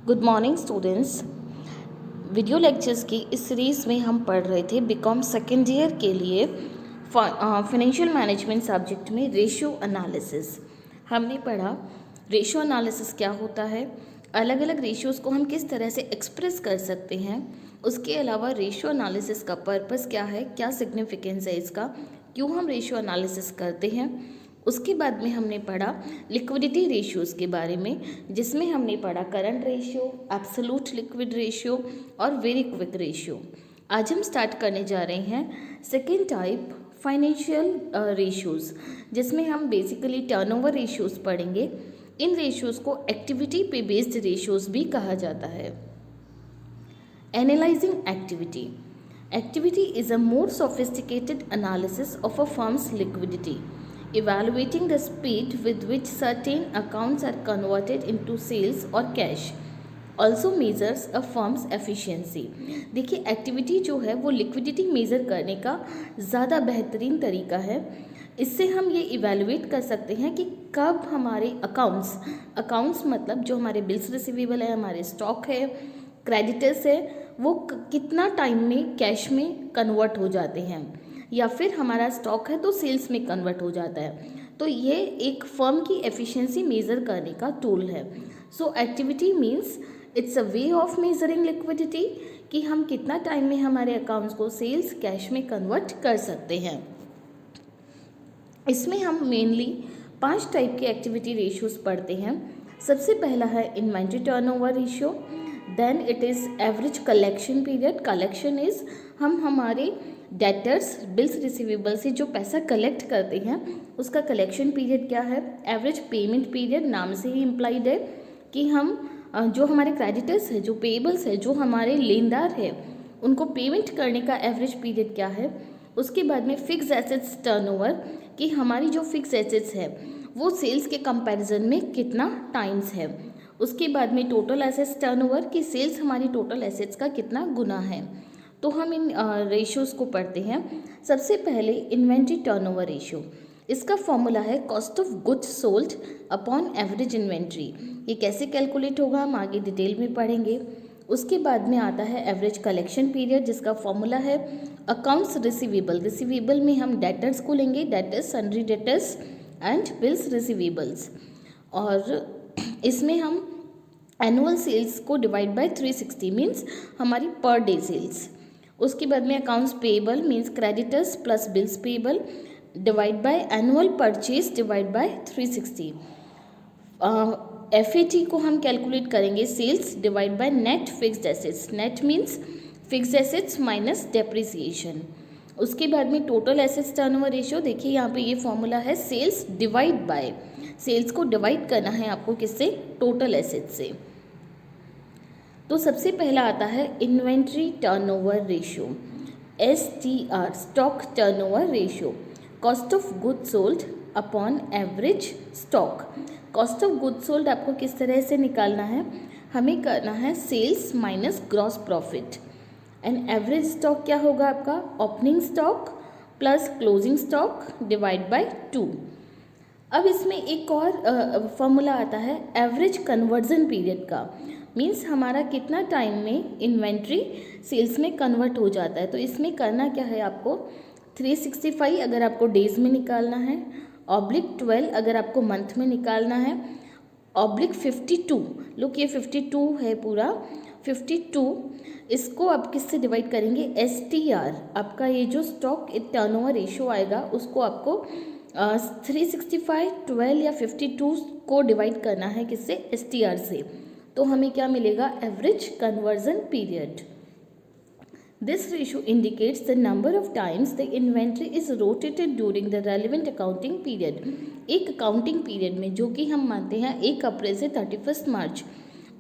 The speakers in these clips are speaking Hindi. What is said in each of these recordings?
Good morning students. Video lectures की इस सीरीज़ में हम पढ़ रहे थे बीकॉम सेकेंड ईयर के लिए फाइनेंशियल मैनेजमेंट सब्जेक्ट में रेशियो एनालिसिस। हमने पढ़ा रेशियो एनालिसिस क्या होता है, अलग अलग रेशियोज़ को हम किस तरह से एक्सप्रेस कर सकते हैं, उसके अलावा रेशियो एनालिसिस का पर्पस क्या है, क्या सिग्निफिकेंस है इसका, क्यों हम रेशियो एनालिसिस करते हैं। उसके बाद में हमने पढ़ा लिक्विडिटी रेशियोज़ के बारे में, जिसमें हमने पढ़ा current ratio, absolute liquid ratio और वेरी क्विक रेशियो। आज हम स्टार्ट करने जा रहे हैं सेकेंड टाइप फाइनेंशियल रेशियोज़, जिसमें हम बेसिकली टर्नओवर रेशियोज़ पढ़ेंगे। इन रेशियोज़ को एक्टिविटी पे बेस्ड रेशियोज़ भी कहा जाता है। Analysing activity. Activity is a more sophisticated analysis of a firm's liquidity, evaluating the speed with which certain accounts are converted into sales or cash. Also measures a firm's efficiency. देखिए एक्टिविटी जो है वो लिक्विडिटी मेज़र करने का ज़्यादा बेहतरीन तरीका है। इससे हम ये इवेलुएट कर सकते हैं कि कब हमारे अकाउंट्स मतलब जो हमारे बिल्स रिसीवेबल है, हमारे स्टॉक है, क्रेडिटर्स है, वो कितना टाइम में कैश में कन्वर्ट हो जाते हैं, या फिर हमारा स्टॉक है तो सेल्स में कन्वर्ट हो जाता है। तो ये एक फर्म की एफिशिएंसी मेज़र करने का टूल है। सो activity means it's a way of measuring liquidity, कि हम कितना टाइम में हमारे अकाउंट्स को सेल्स कैश में कन्वर्ट कर सकते हैं। इसमें हम मेनली 5 टाइप के एक्टिविटी रेशियोज़ पढ़ते हैं। सबसे पहला है inventory turnover ratio, then it is average collection period. Collection is हम हमारे डेटर्स बिल्स रिसीवेबल से जो पैसा कलेक्ट करते हैं उसका कलेक्शन पीरियड क्या है। एवरेज पेमेंट पीरियड नाम से ही इम्प्लाइड है कि हम जो हमारे क्रेडिटर्स है, जो पेएबल्स है, जो हमारे लेनदार है, उनको पेमेंट करने का एवरेज पीरियड क्या है। उसके बाद में फिक्स एसेट्स टर्नओवर, कि हमारी जो फिक्स एसेट्स है वो सेल्स के कंपैरिजन में कितना टाइम्स है। उसके बाद में टोटल एसेट्स टर्नओवर, कि सेल्स हमारी टोटल एसेट्स का कितना गुना है। तो हम इन रेशियोज़ को पढ़ते हैं। सबसे पहले इन्वेंट्री टर्नओवर रेशियो, इसका फॉर्मूला है cost of goods sold upon average inventory. ये कैसे कैलकुलेट होगा हम आगे डिटेल में पढ़ेंगे। उसके बाद में आता है एवरेज कलेक्शन पीरियड, जिसका फॉर्मूला है अकाउंट्स रिसीवेबल। रिसीवेबल में हम डेटर्स को लेंगे, debtors, sundry debtors and bills receivables, और इसमें हम एनुअल सेल्स को डिवाइड बाय 360 मीन्स हमारी पर डे सेल्स। उसके बाद में accounts payable means creditors plus bills payable divide by annual purchase divide by 360। FAT को हम कैलकुलेट करेंगे sales divide by net fixed assets. Net means fixed assets minus depreciation. उसके बाद में टोटल एसेट्स टर्नओवर रेशियो, देखिए यहाँ पे ये फॉर्मूला है सेल्स डिवाइड बाय, सेल्स को डिवाइड करना है आपको किससे, टोटल एसेट्स से। तो सबसे पहला आता है inventory turnover ratio, STR, stock turnover ratio, cost of goods sold upon average stock. Cost of goods sold आपको किस तरह से निकालना है, हमें करना है sales minus gross profit, and average stock क्या होगा आपका, opening stock plus closing stock divide by 2। अब इसमें एक और फॉर्मूला आता है एवरेज कन्वर्जन पीरियड का, मीन्स हमारा कितना टाइम में इन्वेंट्री सेल्स में कन्वर्ट हो जाता है। तो इसमें करना क्या है आपको, 365 अगर आपको डेज में निकालना है, /12 अगर आपको मंथ में निकालना है, /52, लुक ये 52 है पूरा, 52 इसको आप किससे डिवाइड करेंगे, STR, आपका ये जो स्टॉक टर्नओवर रेशियो आएगा उसको आपको 365, 12 या 52 को डिवाइड करना है किससे, STR से। तो हमें क्या मिलेगा, average conversion period. This ratio indicates the number of times the inventory is rotated during the relevant accounting period. एक अकाउंटिंग पीरियड में, जो कि हम मानते हैं 1 अप्रैल से 31 मार्च,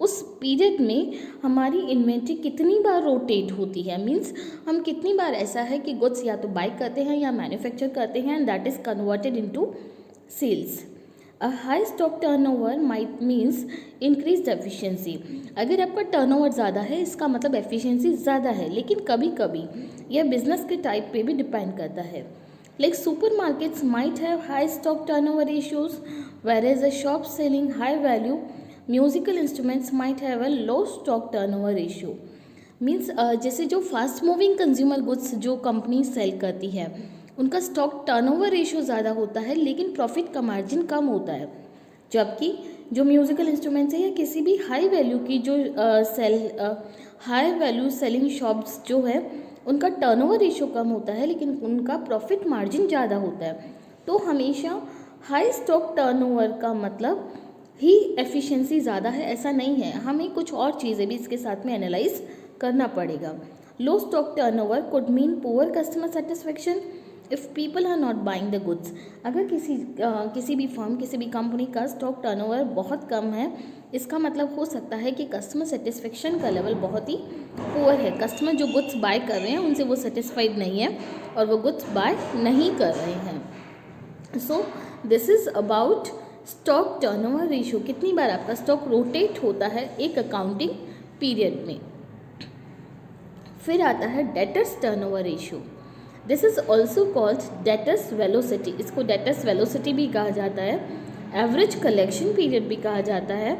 उस पीरियड में हमारी इन्वेंट्री कितनी बार रोटेट होती है, मीन्स हम कितनी बार ऐसा है कि गुड्स या तो बाय करते हैं या मैन्युफैक्चर करते हैं, and that is converted into sales. A high stock turnover might means increased efficiency. अगर आपका टर्नओवर ज़्यादा है इसका मतलब एफिशिएंसी ज़्यादा है, लेकिन कभी कभी यह बिजनेस के टाइप पे भी डिपेंड करता है। Like supermarkets might have high stock turnover ratios, whereas a shop selling high value musical instruments might have a low stock turnover ratio. Means जैसे जो फास्ट मूविंग कंज्यूमर गुड्स जो कंपनी सेल करती है उनका स्टॉक टर्नओवर रेशियो ज़्यादा होता है लेकिन प्रॉफिट का मार्जिन कम होता है, जबकि जो म्यूजिकल इंस्ट्रूमेंट्स है या किसी भी हाई वैल्यू की जो हाई वैल्यू सेलिंग शॉप्स जो है उनका टर्नओवर रेशियो कम होता है लेकिन उनका प्रॉफिट मार्जिन ज़्यादा होता है। तो हमेशा हाई स्टॉक टर्नओवर का मतलब ही एफिशिएंसी ज़्यादा है ऐसा नहीं है, हमें कुछ और चीज़ें भी इसके साथ में एनालाइज करना पड़ेगा। Low stock turnover could mean poor customer satisfaction if people are not buying the goods. अगर किसी भी फर्म किसी भी कंपनी का स्टॉक टर्नओवर बहुत कम है, इसका मतलब हो सकता है कि कस्टमर सेटिस्फेक्शन का लेवल बहुत ही पुअर है। कस्टमर जो गुड्स बाय कर रहे हैं उनसे वो सेटिस्फाइड नहीं है और वो गुड्स बाय नहीं कर रहे हैं। So this is about stock turnover ratio. कितनी बार आपका स्टॉक रोटेट होता है एक अकाउंटिंग पीरियड में। फिर आता है debtors turnover ratio. This is also called debtors velocity. इसको डेटर्स वेलोसिटी भी कहा जाता है, एवरेज कलेक्शन पीरियड भी कहा जाता है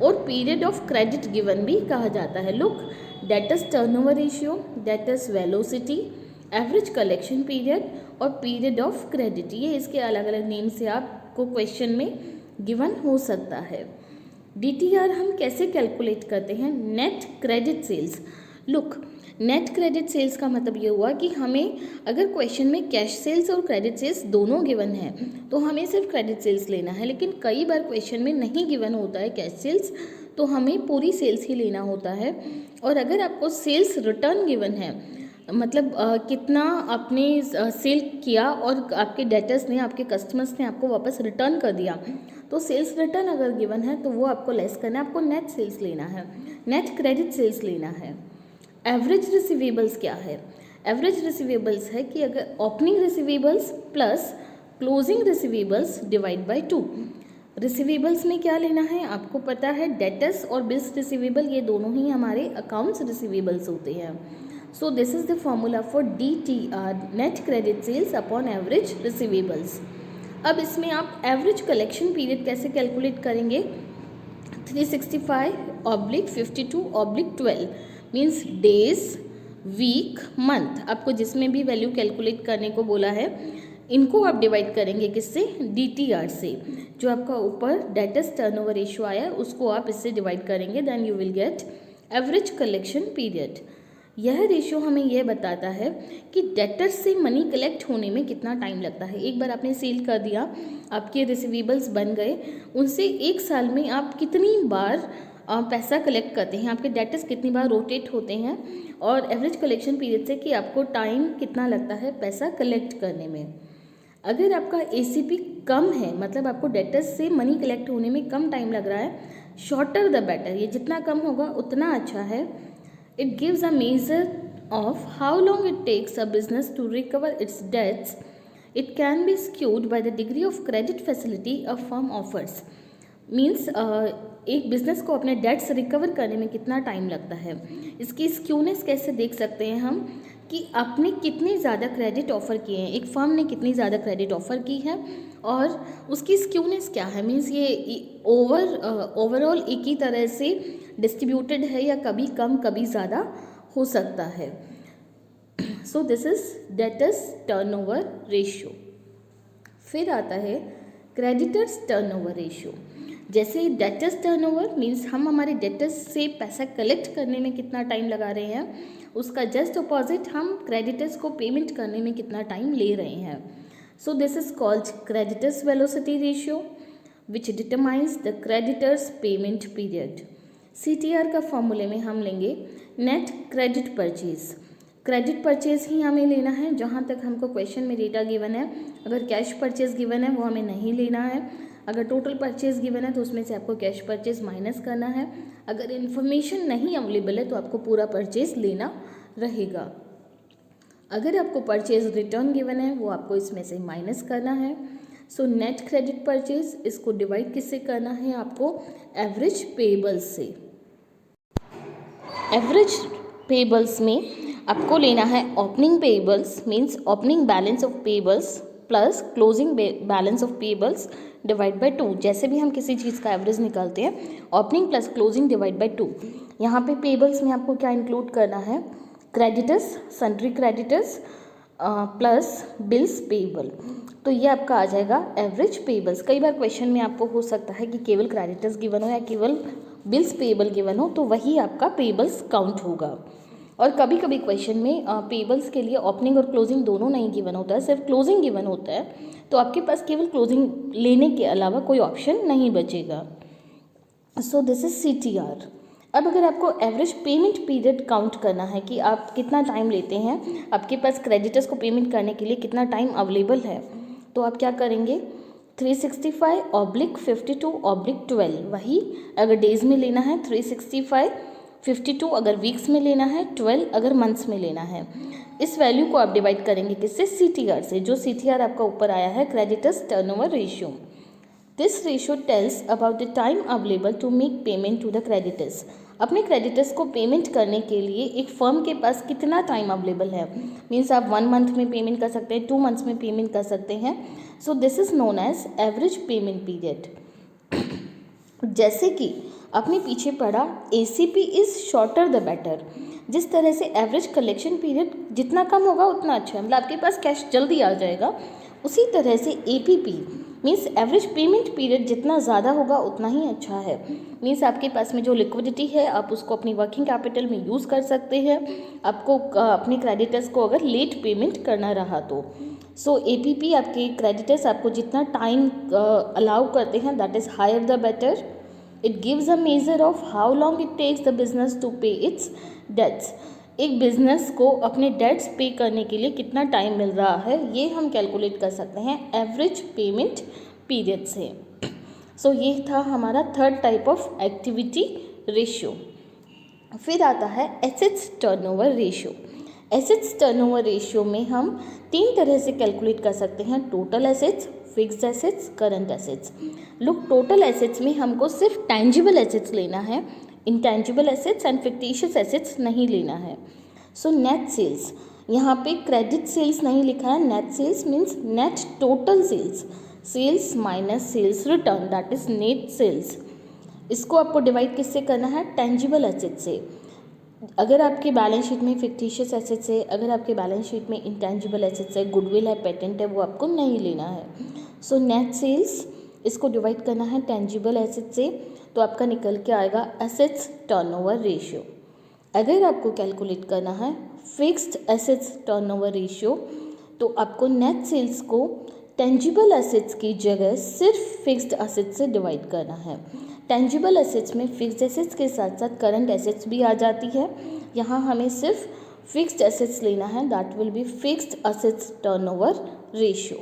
और पीरियड ऑफ क्रेडिट गिवन भी कहा जाता है। Look, debtors turnover ratio, debtors velocity, average collection period और पीरियड ऑफ क्रेडिट, ये इसके अलग अलग नेम से आपको क्वेश्चन में गिवन हो सकता है। DTR हम कैसे कैलकुलेट करते हैं? Net credit sales. Look, net credit sales का मतलब ये हुआ कि हमें अगर क्वेश्चन में कैश सेल्स और क्रेडिट सेल्स दोनों गिवन है तो हमें सिर्फ क्रेडिट सेल्स लेना है, लेकिन कई बार क्वेश्चन में नहीं गिवन होता है कैश सेल्स तो हमें पूरी सेल्स ही लेना होता है। और अगर आपको सेल्स रिटर्न गिवन है, मतलब कितना आपने सेल किया और आपके डेटर्स ने, आपके कस्टमर्स ने आपको वापस रिटर्न कर दिया, तो सेल्स रिटर्न अगर गिवन है तो वो आपको लेस करना है, आपको नेट सेल्स लेना है, नेट क्रेडिट सेल्स लेना है। एवरेज रिसीवेबल्स क्या है? एवरेज रिसीवेबल्स है कि अगर opening receivables plus closing receivables divide by 2। Receivables में क्या लेना है आपको पता है, डेटर्स और बिल्स रिसीवेबल ये दोनों ही हमारे अकाउंट्स रिसीवेबल्स होते हैं। So this is the formula for DTR, net credit sales upon average receivables. अब इसमें आप एवरेज कलेक्शन पीरियड कैसे कैलकुलेट करेंगे? 365/52/12 मीन्स डेज, वीक, मंथ, आपको जिसमें भी वैल्यू कैलकुलेट करने को बोला है इनको आप डिवाइड करेंगे किससे? DTR से। जो आपका ऊपर डेटर्स टर्नओवर रेशियो आया है उसको आप इससे डिवाइड करेंगे, then you will get average collection period. यह रेशियो हमें यह बताता है कि डेटर्स से मनी कलेक्ट होने में कितना टाइम लगता है। एक बार आपने सेल कर दिया, आपके रिसीवेबल्स बन गए, उनसे एक साल में आप कितनी बार पैसा कलेक्ट करते हैं, आपके डेटर्स कितनी बार रोटेट होते हैं, और एवरेज कलेक्शन पीरियड से कि आपको टाइम कितना लगता है पैसा कलेक्ट करने में। अगर आपका ACP कम है, मतलब आपको डेटर्स से मनी कलेक्ट होने में कम टाइम लग रहा है, शॉर्टर द बेटर, ये जितना कम होगा उतना अच्छा है। It gives a measure of how long it takes a business to recover its debts. It can be skewed by the degree of credit facility a firm offers. Means एक बिजनेस को अपने डेट्स रिकवर करने में कितना टाइम लगता है, इसकी स्क्यूनेस कैसे देख सकते हैं हम कि आपने कितने ज़्यादा क्रेडिट ऑफ़र किए हैं, एक फर्म ने कितनी ज़्यादा क्रेडिट ऑफ़र की है और उसकी स्क्यूनेस क्या है। मीन्स ये ओवरऑल एक ही तरह से डिस्ट्रीब्यूटेड है या कभी कम कभी ज़्यादा हो सकता है। So this is debtors turnover ratio. फिर आता है क्रेडिटर्स टर्नओवर रेशियो। जैसे डेटर्स टर्नओवर मीन्स हम हमारे डेटर्स से पैसा कलेक्ट करने में कितना टाइम लगा रहे हैं, उसका जस्ट अपोजिट हम क्रेडिटर्स को पेमेंट करने में कितना टाइम ले रहे हैं। So this is called creditors velocity ratio which determines the creditors payment period. CTR का फॉर्मूले में हम लेंगे net credit purchase. Credit purchase ही हमें लेना है जहाँ तक हमको क्वेश्चन में डेटा गिवन है। अगर कैश परचेज गिवन है वो हमें नहीं लेना है। अगर टोटल परचेज गिवन है तो उसमें से आपको कैश परचेज माइनस करना है। अगर इन्फॉर्मेशन नहीं अवेलेबल है तो आपको पूरा परचेज लेना रहेगा। अगर आपको परचेज रिटर्न गिवन है वो आपको इसमें से माइनस करना है। सो नेट क्रेडिट परचेज, इसको डिवाइड किससे करना है आपको? एवरेज पेबल्स से। एवरेज पेबल्स में आपको लेना है opening payables means opening balance of payables plus closing balance of payables divide by 2। जैसे भी हम किसी चीज़ का एवरेज निकालते हैं, opening plus closing divide by 2। यहाँ पे पेबल्स में आपको क्या इंक्लूड करना है, creditors, sundry creditors plus bills payable. तो ये आपका आ जाएगा एवरेज पेबल्स। कई बार क्वेश्चन में आपको हो सकता है कि केवल क्रेडिटर्स गिवन हो या केवल बिल्स पेबल गिवन हो, तो वही आपका पेबल्स काउंट होगा। और कभी कभी क्वेश्चन में पेबल्स के लिए ओपनिंग और क्लोजिंग दोनों नहीं गिवन होता है, सिर्फ क्लोजिंग गिवन होता है, तो आपके पास केवल क्लोजिंग लेने के अलावा कोई ऑप्शन नहीं बचेगा। सो दिस इज CTR। अब अगर आपको एवरेज पेमेंट पीरियड काउंट करना है कि आप कितना टाइम लेते हैं, आपके पास क्रेडिटर्स को पेमेंट करने के लिए कितना टाइम अवेलेबल है, तो आप क्या करेंगे, 365/52/12। वही अगर डेज़ में लेना है 365, 52 अगर वीक्स में लेना है, 12 अगर मंथ्स में लेना है। इस वैल्यू को आप डिवाइड करेंगे किससे, CTR से। जो CTR आपका ऊपर आया है, creditors turnover ratio. This ratio tells about the time available to make payment to the creditors. अपने क्रेडिटर्स को पेमेंट करने के लिए एक फर्म के पास कितना टाइम अवेलेबल है, मीन्स आप 1 मंथ में पेमेंट कर सकते हैं, 2 मंथ्स में पेमेंट कर सकते हैं। So this is known as average payment period. जैसे कि आपने पीछे पढ़ा ACP is shorter the better. जिस तरह से एवरेज कलेक्शन पीरियड जितना कम होगा उतना अच्छा है, मतलब आपके पास कैश जल्दी आ जाएगा, उसी तरह से APP means average payment period जितना ज़्यादा होगा उतना ही अच्छा है। मीन्स आपके पास में जो लिक्विडिटी है आप उसको अपनी वर्किंग कैपिटल में यूज़ कर सकते हैं, आपको अपने क्रेडिटर्स को अगर लेट पेमेंट करना रहा तो। सो APP आपके क्रेडिटर्स आपको जितना टाइम अलाउ करते हैं, that is higher the better. It gives a measure of how long it takes the business to pay its debts। एक बिजनेस को अपने डेट्स पे करने के लिए कितना टाइम मिल रहा है, ये हम कैलकुलेट कर सकते हैं एवरेज पेमेंट पीरियड से। सो ये था हमारा third type of activity ratio. फिर आता है assets turnover ratio. Assets turnover ratio में हम 3 तरह से कैलकुलेट कर सकते हैं, total assets, fixed assets, current assets. Look, total assets में हमको सिर्फ टैंजिबल एसेट्स लेना है, intangible assets and fictitious assets नहीं लेना है। सो नेट सेल्स, यहाँ पे क्रेडिट सेल्स नहीं लिखा है, net sales means net total sales, sales minus sales return, that is net sales. इसको आपको डिवाइड किससे करना है, टैंजिबल एसेट से। अगर आपके बैलेंस शीट में फिक्टिशियस एसेट्स है, अगर आपके बैलेंस शीट में इंटैंजिबल एसेट्स है, गुडविल है, पेटेंट है, वो आपको नहीं लेना है। सो नेट सेल्स इसको डिवाइड करना है टैंजिबल एसेट से, तो आपका निकल के आएगा एसेट्स टर्नओवर रेशियो। अगर आपको कैलकुलेट करना है फिक्स्ड एसेट्स टर्नओवर रेशियो, तो आपको नेट सेल्स को टेंजिबल एसेट्स की जगह सिर्फ फिक्स्ड एसेट्स से डिवाइड करना है। टेंजिबल एसेट्स में फिक्स्ड एसेट्स के साथ साथ करंट एसेट्स भी आ जाती है, यहाँ हमें सिर्फ फिक्स्ड एसेट्स लेना है, that will be fixed assets turnover ratio.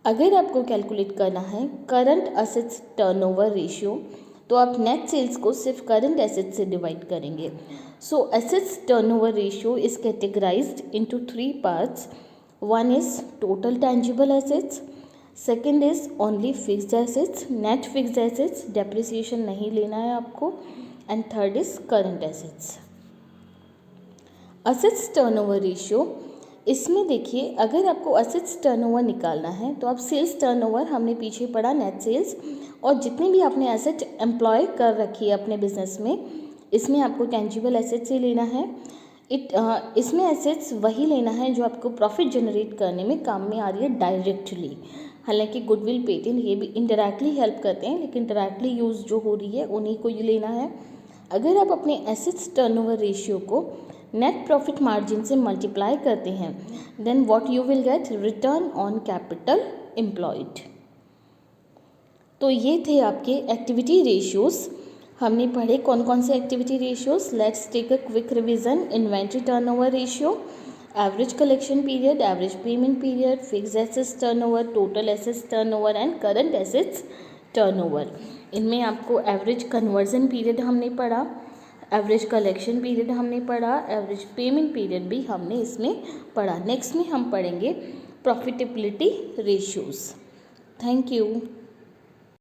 अगर आपको कैलकुलेट करना है करंट एसेट्स टर्नओवर रेशियो, तो आप नेट सेल्स को सिर्फ करंट एसेट्स से डिवाइड करेंगे। So assets turnover ratio is categorised into 3 parts. One is total tangible assets, second is only fixed assets, net fixed assets, depreciation नहीं लेना है आपको, and third is current assets. Assets turnover ratio, इसमें देखिए अगर आपको एसेट्स टर्नओवर निकालना है तो आप सेल्स टर्नओवर, हमने पीछे पढ़ा नेट सेल्स, और जितने भी आपने एसेट एम्प्लॉय कर रखी है अपने बिजनेस में, इसमें आपको टेंजिबल एसेट्स ही लेना है। इसमें एसेट्स वही लेना है जो आपको प्रॉफिट जनरेट करने में काम में आ रही है डायरेक्टली। हालांकि गुडविल, पेटेंट ये भी इनडायरेक्टली हेल्प करते हैं, लेकिन डायरेक्टली यूज़ जो हो रही है उन्हीं को ये लेना है। अगर आप अपने एसेट्स टर्नओवर रेशियो को नेट प्रॉफिट मार्जिन से मल्टीप्लाई करते हैं, then what you will get, return on capital employed. तो ये थे आपके एक्टिविटी रेशियोज़। हमने पढ़े कौन कौन से activity ratios. Let's take a quick revision. Inventory turnover ratio, average collection period, average payment period, fixed assets turnover, total assets turnover and current assets turnover. इनमें आपको एवरेज कन्वर्जन पीरियड हमने पढ़ा, एवरेज कलेक्शन पीरियड हमने पढ़ा, एवरेज पेमेंट पीरियड भी हमने इसमें पढ़ा। नेक्स्ट में हम पढ़ेंगे प्रॉफिटेबिलिटी रेशियोज़। Thank you.